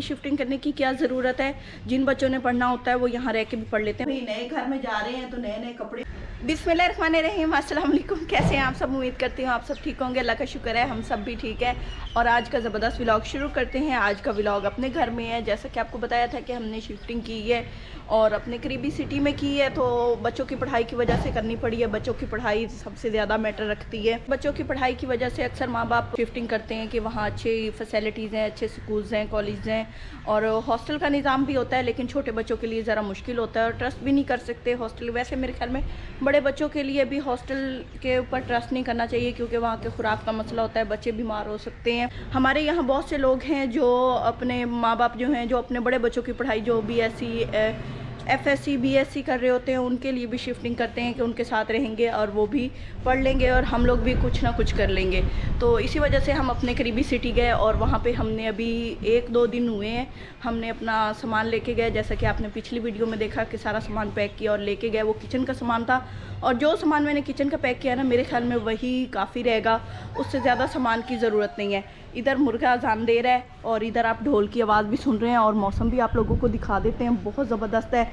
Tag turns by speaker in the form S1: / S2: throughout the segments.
S1: Shifting करने की क्या ज़रूरत है। जिन बच्चों ने पढ़ना होता है वो यहाँ रह के भी पढ़ लेते हैं। नए घर में जा रहे हैं तो नए नए कपड़े। बिस्मिल्लाहिर्रहमानिर्रहीम, अस्सलाम वालेकुम। कैसे हैं आप सब? उम्मीद करती हूँ आप सब ठीक होंगे। अल्लाह का शुक्र है हम सब भी ठीक है। और आज का ज़बरदस्त व्लॉग शुरू करते हैं। आज का व्लॉग अपने घर में है। जैसा कि आपको बताया था कि हमने शिफ्टिंग की है और अपने करीबी सिटी में की है, तो बच्चों की पढ़ाई की वजह से करनी पड़ी है। बच्चों की पढ़ाई सबसे ज़्यादा मैटर रखती है। बच्चों की पढ़ाई की वजह से अक्सर माँ बाप शिफ्टिंग करते हैं कि वहाँ अच्छी फैसिलिटीज़ हैं, अच्छे स्कूल्स हैं, कॉलेज हैं और हॉस्टल का निज़ाम भी होता है। लेकिन छोटे बच्चों के लिए ज़रा मुश्किल होता है और ट्रस्ट भी नहीं कर सकते हॉस्टल। वैसे मेरे ख्याल में बड़े बच्चों के लिए भी हॉस्टल के ऊपर ट्रस्ट नहीं करना चाहिए, क्योंकि वहाँ के खुराक का मसला होता है, बच्चे बीमार हो सकते हैं। हमारे यहाँ बहुत से लोग हैं जो अपने माँ बाप जो हैं, जो अपने बड़े बच्चों की पढ़ाई जो BSc FSc BSc कर रहे होते हैं, उनके लिए भी शिफ्टिंग करते हैं कि उनके साथ रहेंगे और वो भी पढ़ लेंगे और हम लोग भी कुछ ना कुछ कर लेंगे। तो इसी वजह से हम अपने करीबी सिटी गए और वहाँ पे हमने अभी 1-2 दिन हुए हैं, हमने अपना सामान लेके गए। जैसा कि आपने पिछली वीडियो में देखा कि सारा सामान पैक किया और लेके गए। वो किचन का सामान था और जो सामान मैंने किचन का पैक किया ना, मेरे ख्याल में वही काफ़ी रहेगा, उससे ज़्यादा सामान की ज़रूरत नहीं है। इधर मुर्गा अजान दे रहा है और इधर आप ढोल की आवाज़ भी सुन रहे हैं और मौसम भी आप लोगों को दिखा देते हैं, बहुत ज़बरदस्त है।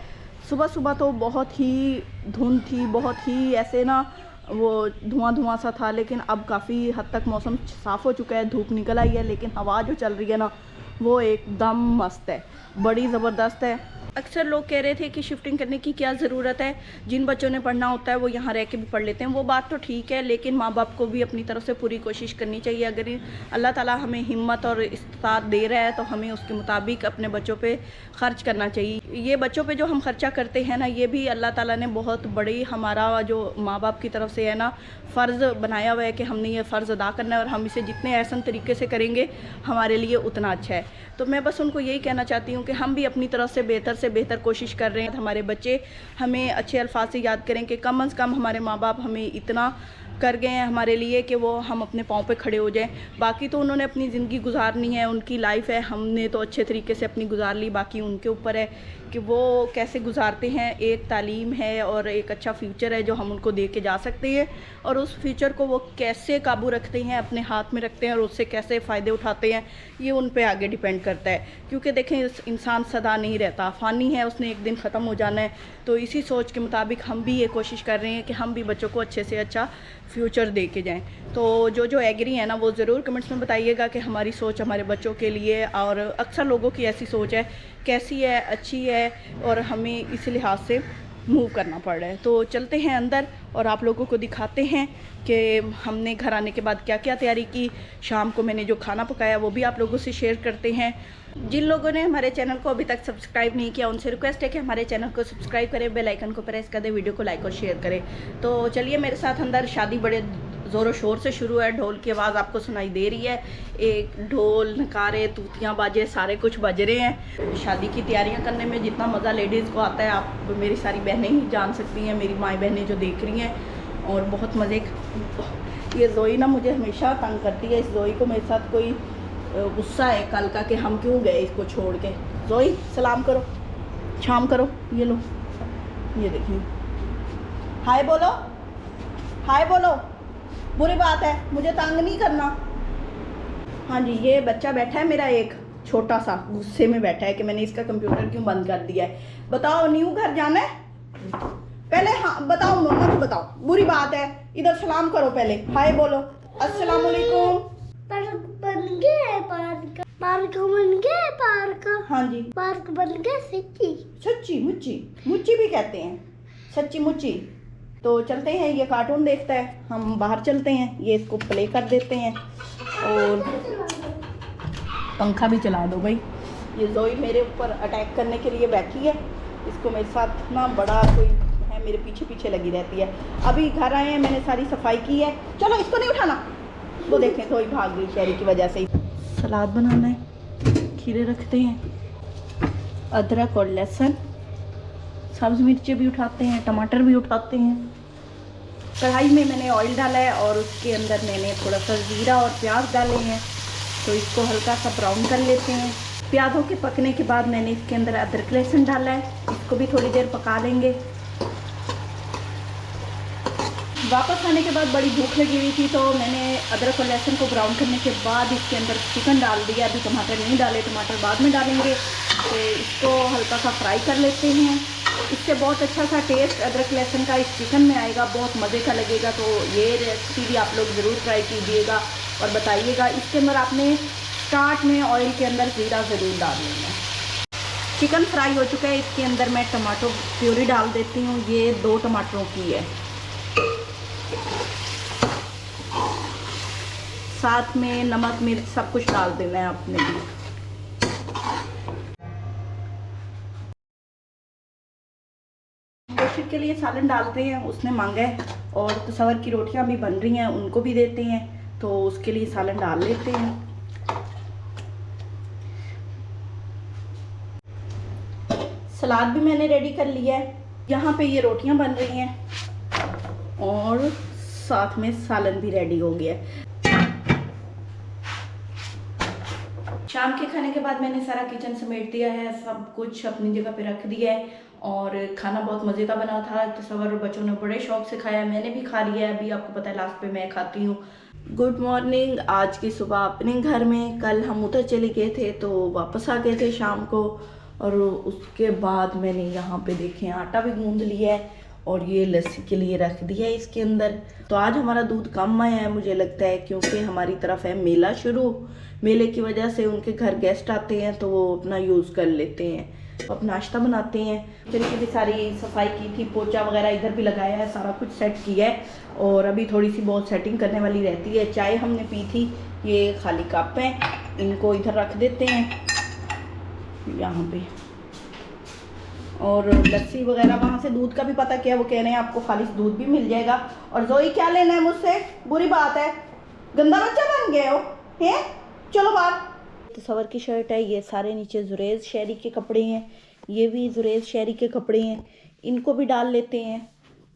S1: सुबह सुबह तो बहुत ही धुंध थी, बहुत ही ऐसे ना वो धुआं सा था, लेकिन अब काफ़ी हद तक मौसम साफ़ हो चुका है, धूप निकल आई है। लेकिन हवा जो चल रही है ना, वो एकदम मस्त है, बड़ी ज़बरदस्त है। अक्सर लोग कह रहे थे कि शिफ्टिंग करने की क्या ज़रूरत है, जिन बच्चों ने पढ़ना होता है वो यहाँ रह के भी पढ़ लेते हैं। वो बात तो ठीक है, लेकिन माँ बाप को भी अपनी तरफ से पूरी कोशिश करनी चाहिए। अगर अल्लाह ताला हमें हिम्मत और इस्तात दे रहा है तो हमें उसके मुताबिक अपने बच्चों पे ख़र्च करना चाहिए। ये बच्चों पे जो हम ख़र्चा करते हैं ना, ये भी अल्लाह ताला ने बहुत बड़ी हमारा जो माँ बाप की तरफ से है ना फ़र्ज़ बनाया हुआ है कि हमने ये फ़र्ज़ अदा करना है और हम इसे जितने एहसन तरीके से करेंगे हमारे लिए उतना अच्छा है। तो मैं बस उनको यही कहना चाहती हूँ कि हम भी अपनी तरफ से बेहतर कोशिश कर रहे हैं। हमारे बच्चे हमें अच्छे अल्फाज से याद करें कि कम से कम हमारे माँ बाप हमें इतना कर गए हैं हमारे लिए कि वो हम अपने पाँव पे खड़े हो जाएं। बाकी तो उन्होंने अपनी ज़िंदगी गुजारनी है, उनकी लाइफ है, हमने तो अच्छे तरीके से अपनी गुजार ली। बाकी उनके ऊपर है कि वो कैसे गुजारते हैं। एक तालीम है और एक अच्छा फ्यूचर है जो हम उनको दे के जा सकते हैं, और उस फ्यूचर को वो कैसे काबू रखते हैं, अपने हाथ में रखते हैं और उससे कैसे फ़ायदे उठाते हैं, ये उन पे आगे डिपेंड करता है। क्योंकि देखें, इंसान सदा नहीं रहता, फ़ानी है, उसने एक दिन ख़त्म हो जाना है। तो इसी सोच के मुताबिक हम भी ये कोशिश कर रहे हैं कि हम भी बच्चों को अच्छे से अच्छा फ्यूचर दे के जाएँ। तो जो एग्री है ना, वो ज़रूर कमेंट्स में बताइएगा कि हमारी सोच हमारे बच्चों के लिए, और अक्सर लोगों की ऐसी सोच है, कैसी है, अच्छी है, और हमें इस लिहाज से मूव करना पड़ रहा है। तो चलते हैं अंदर और आप लोगों को दिखाते हैं कि हमने घर आने के बाद क्या क्या तैयारी की। शाम को मैंने जो खाना पकाया वो भी आप लोगों से शेयर करते हैं। जिन लोगों ने हमारे चैनल को अभी तक सब्सक्राइब नहीं किया, उनसे रिक्वेस्ट है कि हमारे चैनल को सब्सक्राइब करें, बेल आइकन को प्रेस कर दें, वीडियो को लाइक और शेयर करें। तो चलिए मेरे साथ अंदर। शादी बड़े ज़ोरों शोर से शुरू है, ढोल की आवाज़ आपको सुनाई दे रही है। एक ढोल, नकारे, तूतियाँ, बाजे सारे कुछ बज रहे हैं। शादी की तैयारियां करने में जितना मज़ा लेडीज़ को आता है, आप मेरी सारी बहनें ही जान सकती हैं, मेरी माएँ बहनें जो देख रही हैं। और बहुत मज़े। ये जोई ना मुझे हमेशा तंग करती है। इस जोई को मेरे साथ कोई गुस्सा है कल का कि हम क्यों गए इसको छोड़ के। जोई सलाम करो, शाम करो, ये लो, ये देखिए, हाय बोलो, हाय बोलो। बुरी बात है, मुझे तंग नहीं करना। हाँ जी, ये बच्चा बैठा है मेरा एक छोटा सा, गुस्से में बैठा है कि मैंने इसका कंप्यूटर क्यों बंद कर दिया है। बताओ, न्यू घर जाना है? पहले हाँ बताओ, मम्मा को बताओ। बुरी बात है, इधर सलाम करो, पहले हाय बोलो, अस्सलाम वालेकुम।
S2: पार्क बन गया, पार्क पार्क बन गया, पार्क।
S1: हाँ जी,
S2: पार्क बन गया। सच्ची
S1: सच्ची मुच्ची, मुच्ची भी कहते हैं, सच्ची मुच्ची। तो चलते हैं, ये कार्टून देखता है, हम बाहर चलते हैं, ये इसको प्ले कर देते हैं और पंखा भी चला दो भाई। ये जोई मेरे ऊपर अटैक करने के लिए बैठी है। इसको मेरे साथ ना बड़ा कोई है, मेरे पीछे पीछे लगी रहती है। अभी घर आए हैं, मैंने सारी सफाई की है। चलो इसको नहीं उठाना। वो देखें, जोई भाग गई शहरी की वजह से। सलाद बनाना है, खीरे रखते हैं, अदरक और लहसुन, सब्ज़ मिर्चें भी उठाते हैं, टमाटर भी उठाते हैं। कढ़ाई में मैंने ऑयल डाला है और उसके अंदर मैंने थोड़ा सा ज़ीरा और प्याज डाले हैं। तो इसको हल्का सा ब्राउन कर लेते हैं। प्याज़ों के पकने के बाद मैंने इसके अंदर अदरक लहसुन डाला है, इसको भी थोड़ी देर पका लेंगे। वापस आने के बाद बड़ी भूख लगी हुई थी, तो मैंने अदरक और लहसुन को ब्राउन करने के बाद इसके अंदर चिकन डाल दिया। अभी टमाटर नहीं डाले, टमाटर बाद में डालेंगे। तो इसको हल्का सा फ्राई कर लेते हैं। इससे बहुत अच्छा सा टेस्ट अदरक लहसुन का इस चिकन में आएगा, बहुत मज़े का लगेगा। तो ये रेसिपी भी आप लोग ज़रूर ट्राई कीजिएगा और बताइएगा। इसके अंदर आपने स्टार्ट में ऑयल के अंदर ज़ीरा ज़रूर डाल लेना। चिकन फ्राई हो चुका है, इसके अंदर मैं टमाटो प्यूरी डाल देती हूँ। ये 2 टमाटरों की है। साथ में नमक मिर्च सब कुछ डाल देना है आपने भी। बेशिक के लिए सालन डालते हैं, उसने मांगा है। और तसवर की रोटियां भी बन रही हैं, उनको भी देते हैं, तो उसके लिए सालन डाल लेते हैं। सलाद भी मैंने रेडी कर लिया है। यहाँ पे ये रोटियां बन रही हैं और साथ में सालन भी रेडी हो गया है। शाम के खाने के बाद मैंने सारा किचन समेट दिया है, सब कुछ अपनी जगह पे रख दिया है। और खाना बहुत मज़े का बना था। तसव्वुर और बच्चों ने बड़े शौक से खाया, मैंने भी खा लिया है। अभी आपको पता है लास्ट पे मैं खाती हूँ। Good morning. आज की सुबह अपने घर में, कल हम उधर चले गए थे तो वापस आ गए थे शाम को। और उसके बाद मैंने यहाँ पे देखें आटा भी गूंद लिया है और ये लस्सी के लिए रख दिया है इसके अंदर। तो आज हमारा दूध कम आया है मुझे लगता है, क्योंकि हमारी तरफ है मेला शुरू। मेले की वजह से उनके घर गेस्ट आते हैं तो वो अपना यूज़ कर लेते हैं। अब नाश्ता बनाते हैं। किचन की भी सारी सफाई की थी, पोचा वगैरह इधर भी लगाया है, सारा कुछ सेट किया है। और अभी थोड़ी सी बहुत सेटिंग करने वाली रहती है। चाय हमने पी थी, ये खाली कप हैं, इनको इधर रख देते हैं यहाँ पे। और लस्सी वगैरह वहाँ से दूध का भी पता किया, वो कह रहे हैं आपको खालिश दूध भी मिल जाएगा। और जोई क्या लेना है मुझसे? बुरी बात है, गंदा बच्चा बन गए हो हैं? चलो बात। तसव्वुर की शर्ट है, ये सारे नीचे जुरेज शहरी के कपड़े हैं, ये भी जुरेज शहरी के कपड़े हैं, इनको भी डाल लेते हैं।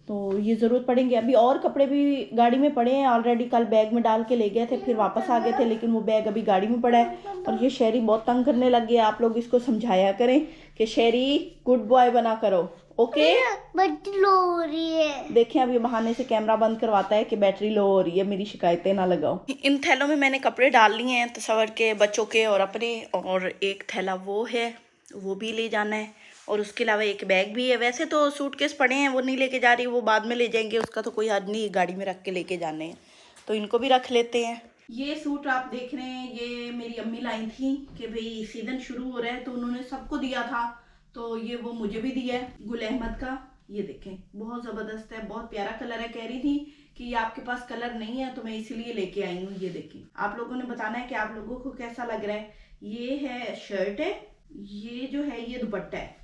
S1: तो ये ज़रूरत पड़ेंगे। अभी और कपड़े भी गाड़ी में पड़े हैं ऑलरेडी, कल बैग में डाल के ले गए थे, फिर वापस आ गए थे, लेकिन वो बैग अभी गाड़ी में पड़ा है। और ये शहरी बहुत तंग करने लग गया। आप लोग इसको समझाया करें कि शहरी गुड बॉय बना करो, ओके?
S2: बैटरी लो हो रही है।
S1: देखें अभी बहाने से कैमरा बंद करवाता है कि बैटरी लो हो रही है, मेरी शिकायतें ना लगाओ। इन थैलों में मैंने कपड़े डाल लिए हैं तसव्वुर के, बच्चों के और अपने। और एक थैला वो है, वो भी ले जाना है। और उसके अलावा एक बैग भी है। वैसे तो सूटकेस पड़े हैं, वो नहीं लेके जा रही, वो बाद में ले जाएंगे, उसका तो कोई हद नहीं, गाड़ी में रख के लेके जाने हैं। तो इनको भी रख लेते हैं। ये सूट आप देख रहे हैं, ये मेरी अम्मी लाई थी कि भाई सीजन शुरू हो रहा है तो उन्होंने सबको दिया था, तो ये वो मुझे भी दिया है, गुल अहमद का। ये देखें बहुत ज़बरदस्त है, बहुत प्यारा कलर है। कह रही थी कि ये आपके पास कलर नहीं है तो मैं इसीलिए लेके आई हूँ। ये देखें, आप लोगों ने बताना है कि आप लोगों को कैसा लग रहा है। ये है शर्ट है, ये जो है ये दुपट्टा है।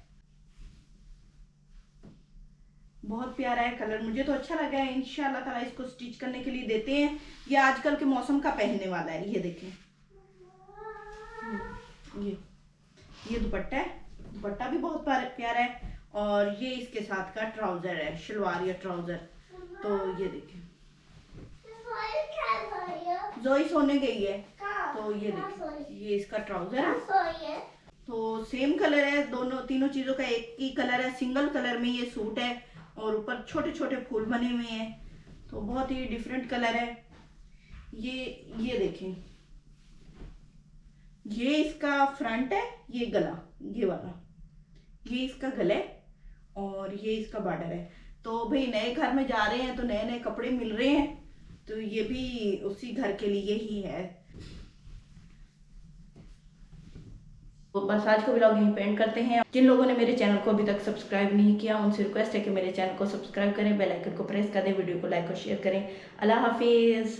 S1: बहुत प्यारा है कलर, मुझे तो अच्छा लगा है। इंशाल्लाह ताला इसको स्टिच करने के लिए देते हैं। ये आजकल के मौसम का पहनने वाला है। ये देखें, ये दुपट्टा है, दुपट्टा भी बहुत प्यारा है। और ये इसके साथ का ट्राउजर है, शलवार या ट्राउजर। तो ये देखें, जोई सोने गई है, तो ये देखें, ये इसका ट्राउजर है। तो सेम कलर है, दोनों तीनों चीजों का एक ही कलर है, सिंगल कलर में ये सूट है। और ऊपर छोटे छोटे फूल बने हुए हैं, तो बहुत ही डिफरेंट कलर है। ये देखें, ये इसका फ्रंट है, ये गला, ये वाला, ये इसका गला है और ये इसका बॉर्डर है। तो भाई नए घर में जा रहे हैं तो नए नए कपड़े मिल रहे हैं, तो ये भी उसी घर के लिए ही है। तो बस आज को व्लॉग यहीं पे एंड करते हैं। जिन लोगों ने मेरे चैनल को अभी तक सब्सक्राइब नहीं किया उनसे रिक्वेस्ट है कि मेरे चैनल को सब्सक्राइब करें, बेल आइकन को प्रेस कर दें, वीडियो को लाइक और शेयर करें। अल्लाह हाफिज़।